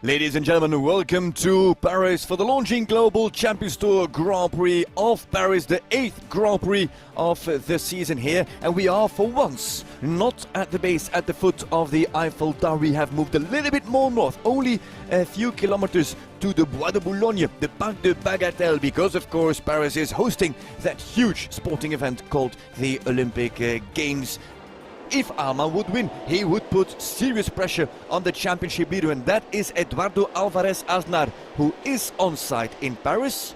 Ladies and gentlemen, welcome to Paris for the Longines Global Champions Tour Grand Prix of Paris, the 8th Grand Prix of the season here. And we are for once not at the base, at the foot of the Eiffel Tower. We have moved a little bit more north, only a few kilometers to the Bois de Boulogne, the Parc de Bagatelle, because of course Paris is hosting that huge sporting event called the Olympic Games. If Armand would win, he would put serious pressure on the championship leader, and that is Eduardo Alvarez Aznar, who is on site in Paris,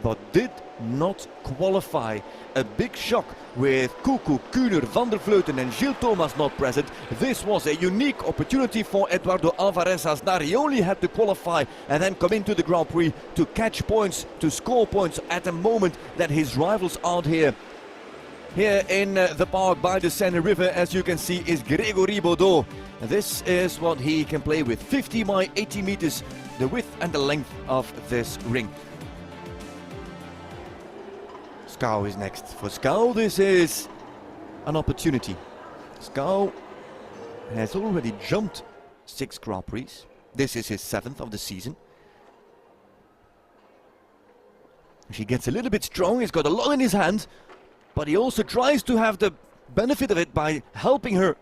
but did not qualify. A big shock with Koeko, Kuhner, Van der Vleuten and Gilles Thomas not present. This was a unique opportunity for Eduardo Alvarez Aznar. He only had to qualify and then come into the Grand Prix to catch points, to score points at a moment that his rivals aren't here. Here in the park by the Seine River, as you can see, is Grégory Baudot. This is what he can play with, 50 by 80 meters, the width and the length of this ring. Skou is next. For Skou, this is an opportunity. Skou has already jumped 6 Grand Prix. This is his 7th of the season. She gets a little bit strong, he's got a lot in his hand, but he also tries to have the benefit of it by helping her.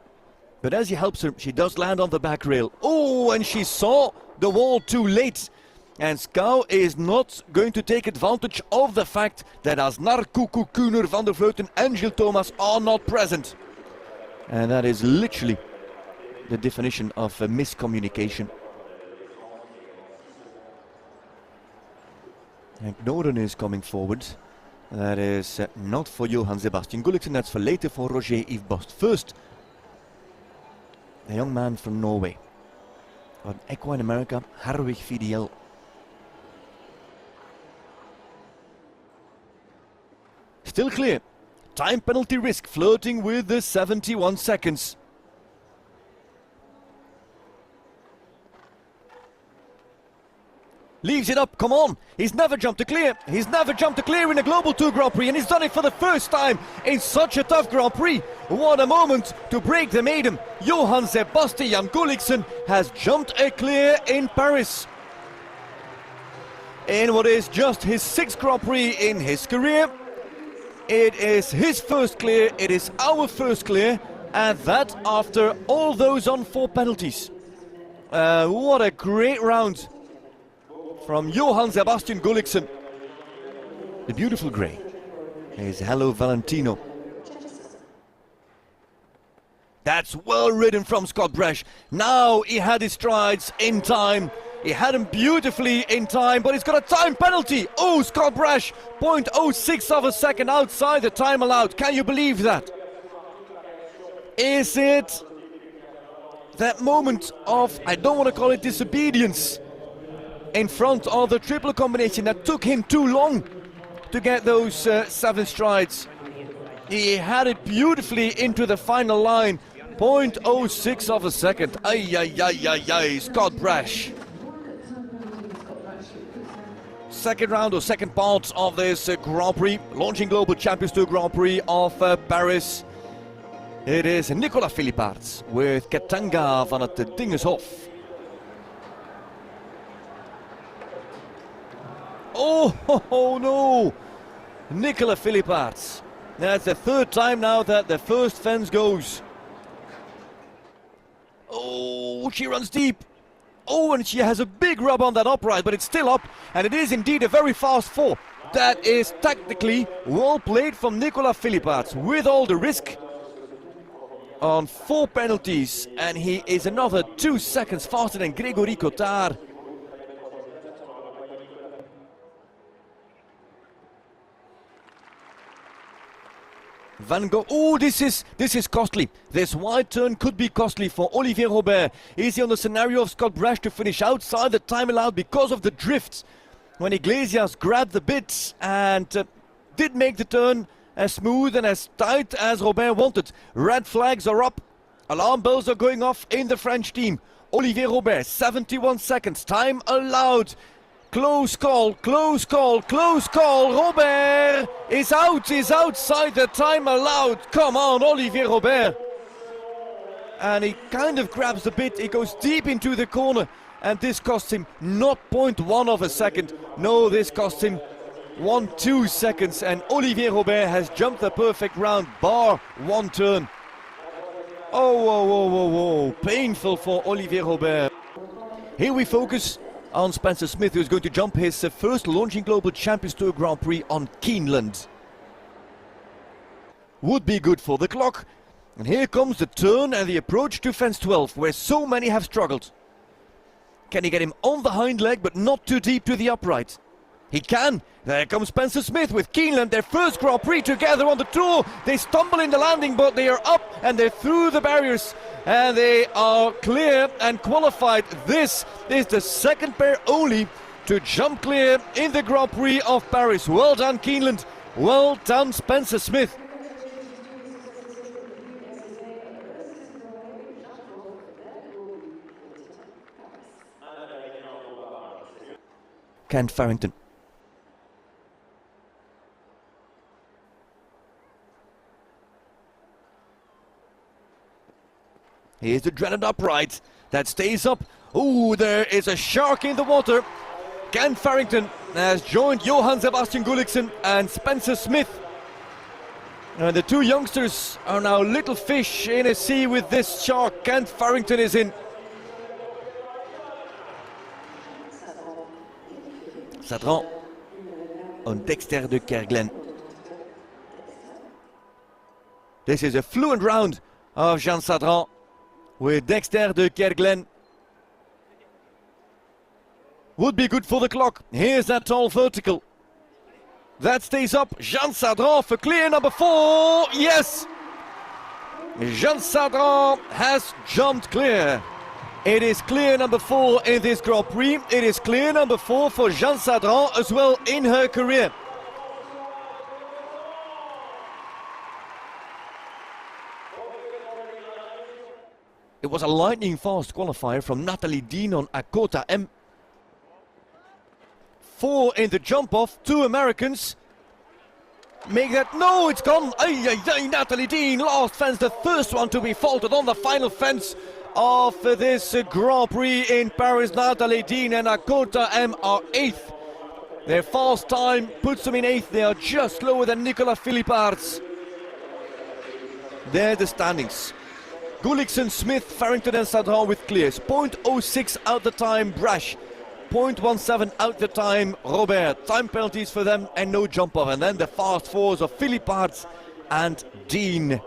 But as he helps her, she does land on the back rail. Oh, and she saw the wall too late. And Skou is not going to take advantage of the fact that Aznar, Koeko, Kuhner, Van der Vleuten and Gilles Thomas are not present. And that is literally the definition of a miscommunication. And Noren is coming forward. That is not for Johan Sebastian Gulliksen, that's for later for Roger-Yves Bost. First, a young man from Norway. An equine America, Harwig Fidiel. Still clear. Time penalty risk flirting with the 71 seconds. Leaves it up, come on, he's never jumped to clear. He's never jumped to clear in a Global Tour Grand Prix, and he's done it for the first time in such a tough Grand Prix. What a moment to break the maiden. Johan Sebastian Gulliksen has jumped a clear in Paris. In what is just his 6th Grand Prix in his career. It is his first clear, it is our first clear, and that after all those on 4 penalties. What a great round from Johan Sebastian Gulliksen. The beautiful grey is Hello Valentino. That's well ridden from Scott Brash. Now he had his strides in time. He had him beautifully in time, but he's got a time penalty. Oh, Scott Brash, 0.06 of a second outside the time allowed. Can you believe that? Is it that moment of, I don't want to call it disobedience, in front of the triple combination that took him too long to get those 7 strides? He had it beautifully into the final line. 0.06 of a second. Ay, ay, ay, ay, ay, Scott Brash. Second round or second part of this Grand Prix, Longines Global Champions Tour Grand Prix of Paris. It is Nicolas Philippaerts with Katanga van het Dingeshof. Oh no! Nicolas Philippaerts. That's the 3rd time now that the first fence goes. Oh, she runs deep. Oh, and she has a big rub on that upright, but it's still up, and it is indeed a very fast 4. That is tactically well played from Nicolas Philippaerts, with all the risk on 4 penalties, and he is another 2 seconds faster than Grégory Cotard. Van Gogh, oh, this is costly. This wide turn could be costly for Olivier Robert. Is he on the scenario of Scott Brash to finish outside the time allowed because of the drift? When Iglesias grabbed the bit and did make the turn as smooth and as tight as Robert wanted. Red flags are up. Alarm bells are going off in the French team. Olivier Robert, 71 seconds, time allowed. Close call, close call, close call. Robert is outside the time allowed. Come on, Olivier Robert. And he kind of grabs the bit, he goes deep into the corner. and this cost him not 0.1 of a second. No, this cost him 1-2 seconds, and Olivier Robert has jumped the perfect round, bar one turn. Oh, whoa, whoa, whoa, whoa, painful for Olivier Robert. Here we focus on Spencer Smith, who's going to jump his first Longines Global Champions Tour Grand Prix on Keeneland. Would be good for the clock. And here comes the turn and the approach to fence 12, where so many have struggled. Can he get him on the hind leg, but not too deep to the upright? He can. There comes Spencer Smith with Keeneland, their first Grand Prix together on the tour. They stumble in the landing, but they are up and they're through the barriers. And they are clear and qualified. This is the second pair only to jump clear in the Grand Prix of Paris. Well done, Keeneland. Well done, Spencer Smith. Kent Farrington. Here's the dreaded upright that stays up. Oh, there is a shark in the water. Kent Farrington has joined Johan Sebastian Gulliksen and Spencer Smith. And the two youngsters are now little fish in a sea with this shark. Kent Farrington is in. Sadran on Dexter de Kerglen. This is a fluent round of Jean Sadran with Dexter de Kerglen. Would be good for the clock. Here's that tall vertical. That stays up. Jean Sadran for clear number 4. Yes! Jean Sadran has jumped clear. It is clear number 4 in this Grand Prix. It is clear number 4 for Jean Sadran as well in her career. It was a lightning fast qualifier from Nathalie Dean on Akota M. 4 in the jump off, 2 Americans. Make that, no, it's gone. Ay, ay, ay, Nathalie Dean, last fence, the first one to be faulted on the final fence of this Grand Prix in Paris. Nathalie Dean and Akota M are 8th. Their fast time puts them in 8th. They are just lower than Nicolas Philipparts. There are the standings. Gulliksen, Smith, Farrington and Sadran with clears. 0.06 out the time, Brash. 0.17 out the time, Robert. Time penalties for them and no jump off. And then the fast fours of Philipparts and Dean.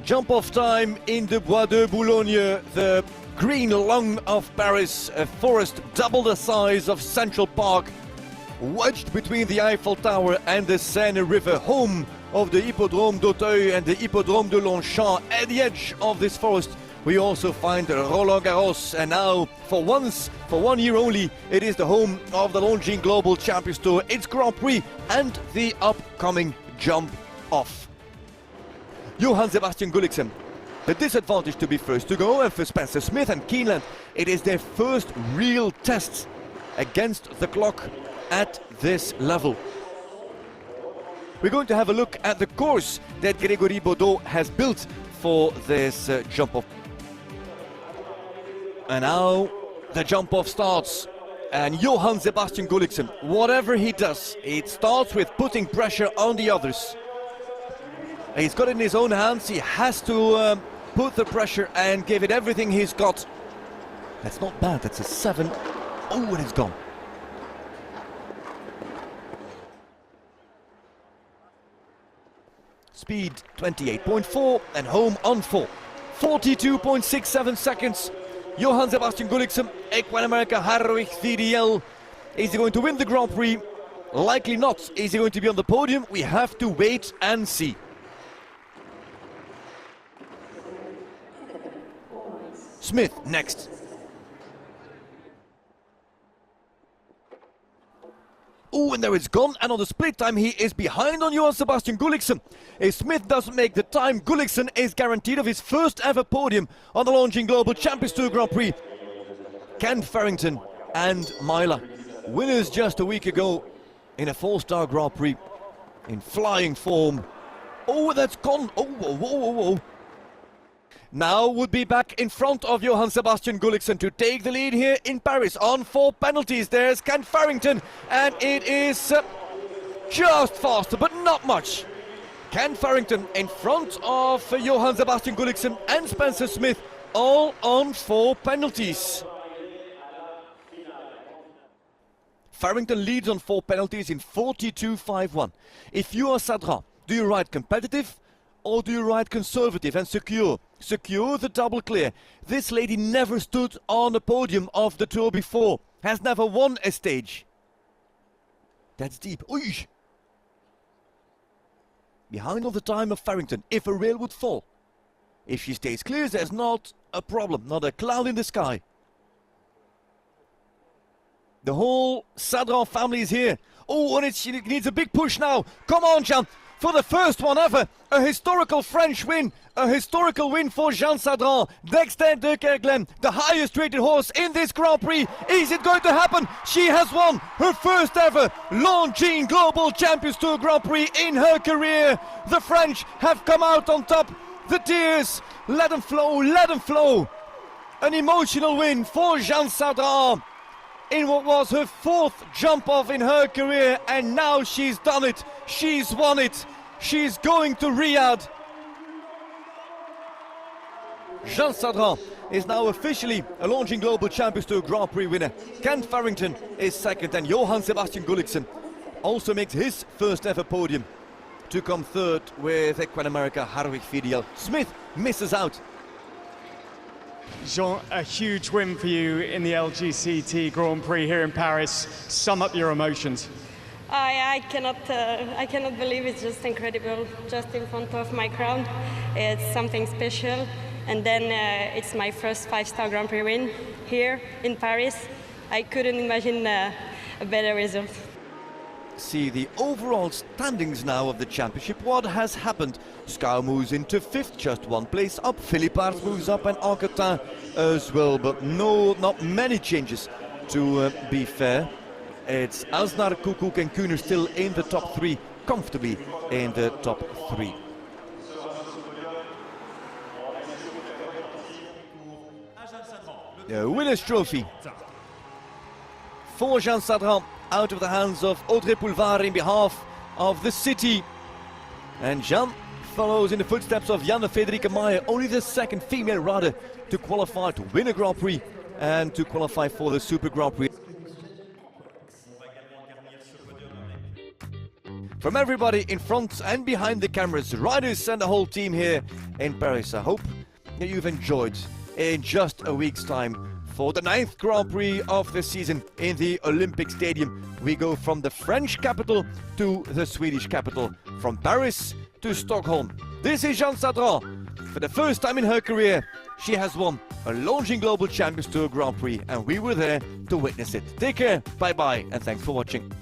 Jump off time in the Bois de Boulogne, the green lung of Paris, a forest double the size of Central Park, wedged between the Eiffel Tower and the Seine River, home of the Hippodrome d'Auteuil and the Hippodrome de Longchamp. At the edge of this forest we also find Roland Garros, and now for once, for 1 year only, it is the home of the Longines Global Champions Tour, its Grand Prix and the upcoming jump off. Johan Sebastian Gulliksen, the disadvantage to be first to go, and for Spencer Smith and Keeneland, it is their first real test against the clock at this level. We're going to have a look at the course that Grégory Baudot has built for this jump off. And now the jump off starts. And Johan Sebastian Gulliksen, whatever he does, it starts with putting pressure on the others. He's got it in his own hands. He has to put the pressure and give it everything he's got. That's not bad. That's a 7. Oh, and it's gone. Speed 28.4 and home on 4. 42.67 seconds. Johan Sebastian Gulliksen, Equine America Harwich VDL. Is he going to win the Grand Prix? Likely not. Is he going to be on the podium? We have to wait and see. Smith next. Oh, and there it's gone, and on the split time he is behind on Johan Sebastian Gulliksen. If Smith doesn't make the time, Gulliksen is guaranteed of his first ever podium on the Longines Global Champions Tour Grand Prix. Kent Farrington and Myla, winners just a week ago in a 4-star Grand Prix, in flying form. Oh, that's gone. Oh, whoa, whoa, whoa, whoa. now would be back in front of Johann Sebastian Gulliksen to take the lead here in Paris on 4 penalties. There's Ken Farrington, and it is just faster, but not much. Ken Farrington in front of Johann Sebastian Gulliksen and Spencer Smith, all on 4 penalties. Farrington leads on 4 penalties in 42.51. If you are Sadran, do you ride competitive or do you ride conservative and secure? Secure the double clear. This lady never stood on the podium of the Tour before, has never won a stage. That's deep. Oy! Behind all the time of Farrington, if a rail would fall. If she stays clear, there's not a problem, not a cloud in the sky. The whole Sadran family is here. Oh, and she needs a big push now. Come on, Jean. For the first one ever, a historical French win. A historical win for Jean Sadran. Dexter de Kerguelen, the highest rated horse in this Grand Prix. Is it going to happen? She has won her first ever Longines Global Champions Tour Grand Prix in her career. The French have come out on top. The tears, let them flow, let them flow. An emotional win for Jean Sadran in what was her 4th jump off in her career, and now she's done it. She's won it. She's going to Riyadh. Jean Sadran is now officially a Longines Global Champions Tour Grand Prix winner. Ken Farrington is second, and Johann Sebastian Gulliksen also makes his first ever podium to come third with Equine America Harwig Fidiel. Smith misses out. Jean, a huge win for you in the LGCT Grand Prix here in Paris. Sum up your emotions. I cannot believe it's just incredible, just in front of my crowd. It's something special. And then it's my first 5-star Grand Prix win here in Paris. I couldn't imagine a better result. See the overall standings now of the championship. What has happened? Scow moves into 5th, just 1 place up. Philippard moves up and Arquetin as well, but not many changes to be fair. It's Asnar, Koekoek and Kuhner still in the top 3, comfortably in the top 3. The Winners' Trophy for Jean Sadran, out of the hands of Audrey Poulvard in behalf of the city. And Jean follows in the footsteps of Janne Frederike Meijer, only the 2nd female rider to qualify to win a Grand Prix and to qualify for the Super Grand Prix. From everybody in front and behind the cameras, riders and the whole team here in Paris, I hope that you've enjoyed in just a week's time. For the 9th Grand Prix of the season in the Olympic Stadium, we go from the French capital to the Swedish capital, from Paris to Stockholm. This is Jean Sadran. For the first time in her career, she has won a Longines Global Champions Tour Grand Prix, and we were there to witness it. Take care, bye-bye, and thanks for watching.